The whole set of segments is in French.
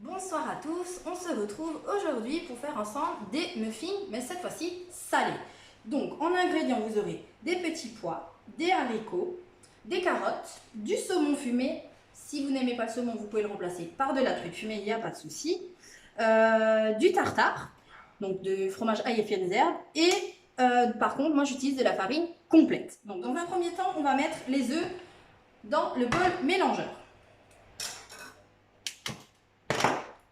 Bonsoir à tous, on se retrouve aujourd'hui pour faire ensemble des muffins, mais cette fois-ci salés. Donc en ingrédients, vous aurez des petits pois, des haricots, des carottes, du saumon fumé. Si vous n'aimez pas le saumon, vous pouvez le remplacer par de la truite fumée, il n'y a pas de souci. Du tartare, donc de fromage ail et fines herbes. Et par contre, moi j'utilise de la farine complète. Donc dans un premier temps, on va mettre les œufs dans le bol mélangeur.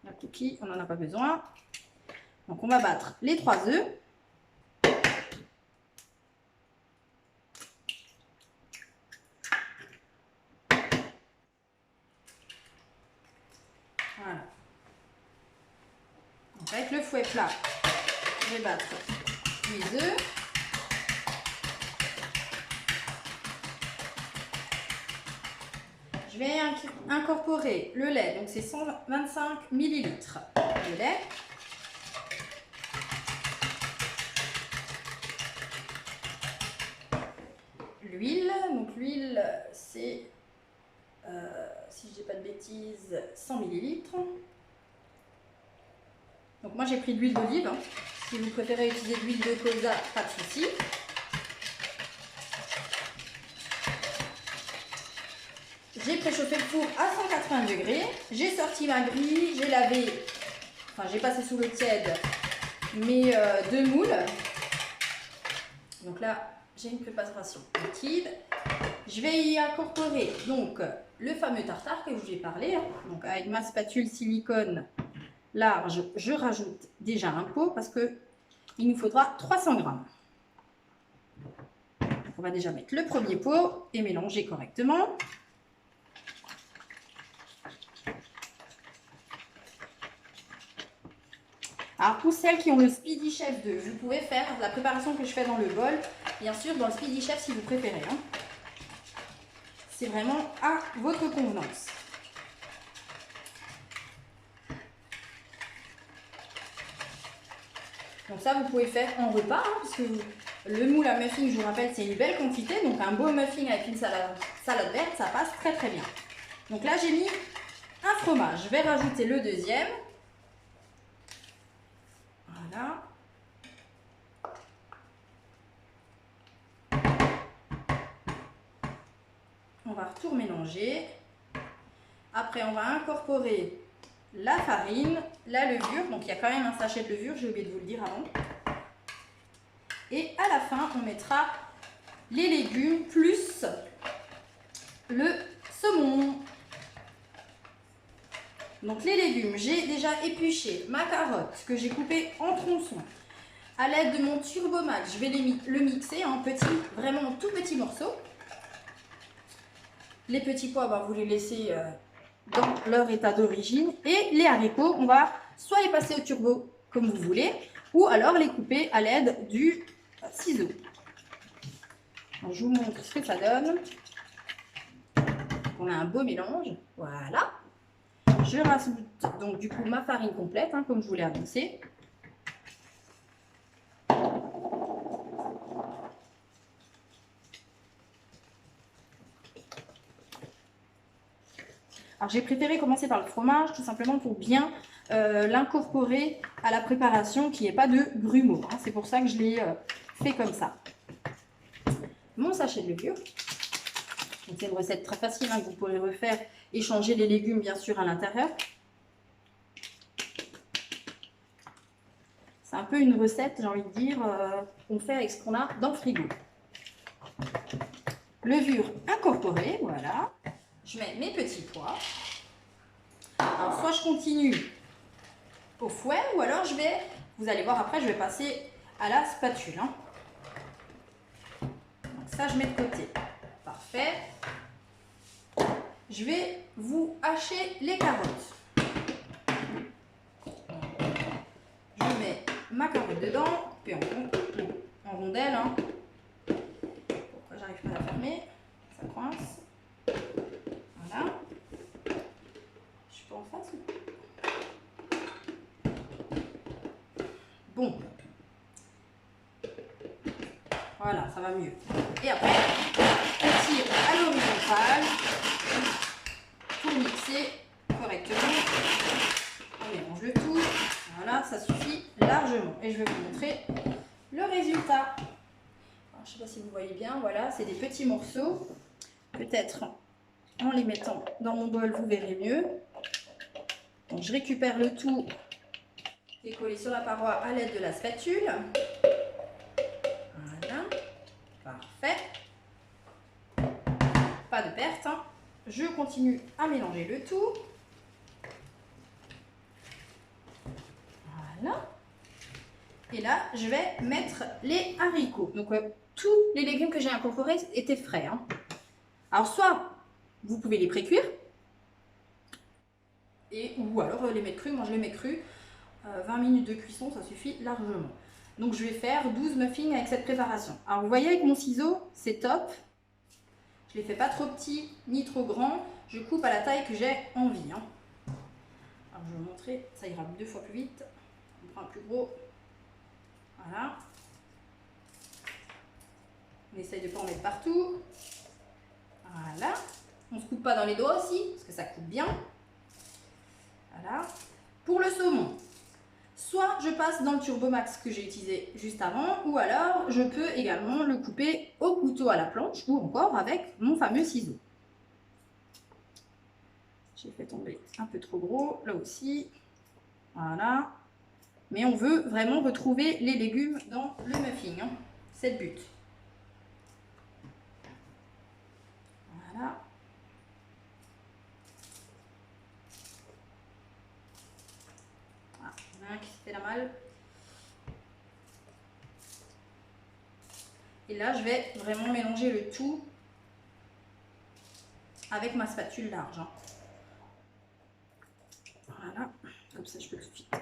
La cookie, on n'en a pas besoin. Donc on va battre les 3 œufs. Voilà. Donc avec le fouet plat, je vais battre les œufs. Je vais incorporer le lait, donc c'est 125 ml de lait. L'huile, donc l'huile c'est, si je dis pas de bêtises, 100 ml. Donc moi j'ai pris de l'huile d'olive, hein. Si vous préférez utiliser de l'huile de colza, pas de souci. J'ai préchauffé le four à 180 degrés, j'ai sorti ma grille, j'ai lavé, enfin j'ai passé sous l'eau tiède mes 2 moules. Donc là, j'ai une préparation liquide. Je vais y incorporer donc le fameux tartare que je vous ai parlé. Hein. Donc avec ma spatule silicone large, je rajoute déjà un pot parce que il nous faudra 300 grammes. On va déjà mettre le premier pot et mélanger correctement. Alors pour celles qui ont le Speedy Chef 2, vous pouvez faire la préparation que je fais dans le bol, bien sûr dans le Speedy Chef si vous préférez. Hein. C'est vraiment à votre convenance. Donc ça vous pouvez faire en repas, hein, parce que le moule à muffin, je vous rappelle, c'est une belle quantité, donc un beau muffin avec une salade verte, ça passe très très bien. Donc là j'ai mis un fromage, je vais rajouter le deuxième. Voilà. On va tout mélanger. Après, on va incorporer la farine, la levure. Donc, il y a quand même un sachet de levure, j'ai oublié de vous le dire avant. Et à la fin, on mettra les légumes plus le saumon. Donc, les légumes, j'ai déjà épluché ma carotte que j'ai coupée en tronçons. À l'aide de mon Turbomax, je vais le mixer en petits, vraiment en tout petits morceaux. Les petits pois, vous les laissez dans leur état d'origine. Et les haricots, on va soit les passer au turbo comme vous voulez, ou alors les couper à l'aide du ciseau. Donc, je vous montre ce que ça donne. On a un beau mélange. Voilà. Je rajoute donc du coup ma farine complète, hein, comme je vous l'ai annoncé. Alors j'ai préféré commencer par le fromage, tout simplement pour bien l'incorporer à la préparation, qu'il n'y ait pas de grumeaux. Hein. C'est pour ça que je l'ai fait comme ça. Mon sachet de levure. C'est une recette très facile hein, que vous pourrez refaire et changer les légumes bien sûr à l'intérieur. C'est un peu une recette, j'ai envie de dire, qu'on fait avec ce qu'on a dans le frigo. Levure incorporée, voilà. Je mets mes petits pois. Alors, soit je continue au fouet, ou alors je vais, vous allez voir après, je vais passer à la spatule. Hein. Donc ça, je mets de côté. Parfait. Je vais vous hacher les carottes. Je mets ma carotte dedans, puis en rondelle. Hein. Pourquoi j'arrive pas à la fermer? Ça coince. Voilà. Je suis pas en face ou pas? Bon. Voilà, ça va mieux. Et après, on tire à l'horizontale pour mixer correctement Voilà, ça suffit largement. Et je vais vous montrer le résultat. Alors, je ne sais pas si vous voyez bien, voilà, c'est des petits morceaux. Peut-être en les mettant dans mon bol, vous verrez mieux. Donc, je récupère le tout qui est collé sur la paroi à l'aide de la spatule. Voilà, parfait. Pas de perte, hein. Je continue à mélanger le tout. Voilà. Et là, je vais mettre les haricots. Donc, tous les légumes que j'ai incorporés étaient frais, hein. Alors, soit vous pouvez les pré-cuire, ou alors les mettre crus. Moi, je les mets crus. 20 minutes de cuisson, ça suffit largement. Donc, je vais faire 12 muffins avec cette préparation. Alors, vous voyez, avec mon ciseau, c'est top. Je ne les fais pas trop petits ni trop grands. Je coupe à la taille que j'ai envie, hein. Alors, je vais vous montrer. Ça ira 2 fois plus vite. On prend un plus gros. Voilà. On essaye de ne pas en mettre partout. Voilà. On ne se coupe pas dans les doigts aussi, parce que ça coupe bien. Voilà. Pour le saumon, soit je passe dans le Turbomax que j'ai utilisé juste avant, ou alors je peux également le couper au couteau à la planche, ou encore avec mon fameux ciseau. J'ai fait tomber un peu trop gros, là aussi. Voilà. Mais on veut vraiment retrouver les légumes dans le muffin, hein. C'est le but. Voilà. Ah, il y en a un qui se fait la malle. Et là, je vais vraiment mélanger le tout avec ma spatule large, hein. Voilà, comme ça je peux tout de suite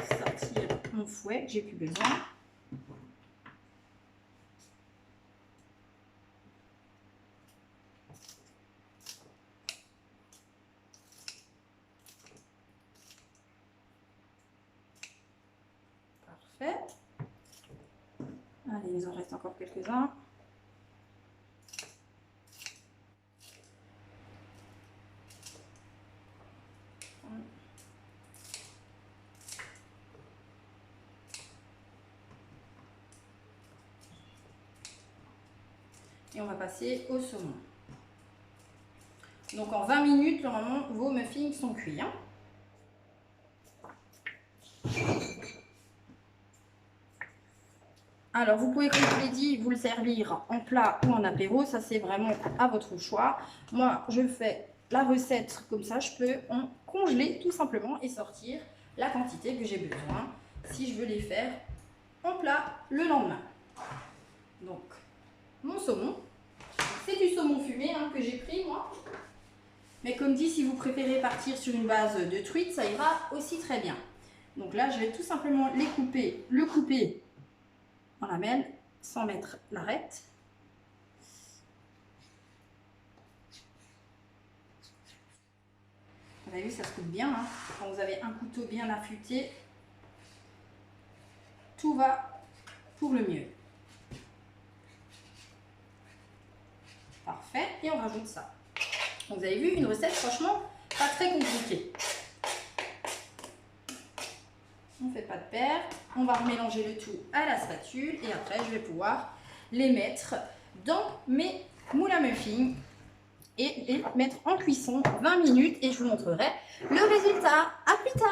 sortir mon fouet, j'ai plus besoin. Parfait. Allez, il nous en reste encore quelques-uns. Et on va passer au saumon. Donc en 20 minutes, normalement, vos muffins sont cuits, hein. Alors, vous pouvez, comme je vous l'ai dit, vous le servir en plat ou en apéro. Ça, c'est vraiment à votre choix. Moi, je fais la recette comme ça. Je peux en congeler tout simplement et sortir la quantité que j'ai besoin si je veux les faire en plat le lendemain. Donc, mon saumon. C'est du saumon fumé, hein, que j'ai pris, moi. Mais comme dit, si vous préférez partir sur une base de truite, ça ira aussi très bien. Donc là, je vais tout simplement le couper en lamelles sans mettre l'arête. Vous avez vu, ça se coupe bien, hein. Quand vous avez un couteau bien affûté, tout va pour le mieux. Parfait. Et on rajoute ça. Donc, vous avez vu, une recette franchement pas très compliquée. On ne fait pas de perte. On va remélanger le tout à la spatule et après je vais pouvoir les mettre dans mes moules à muffins et les mettre en cuisson 20 minutes et je vous montrerai le résultat. À plus tard.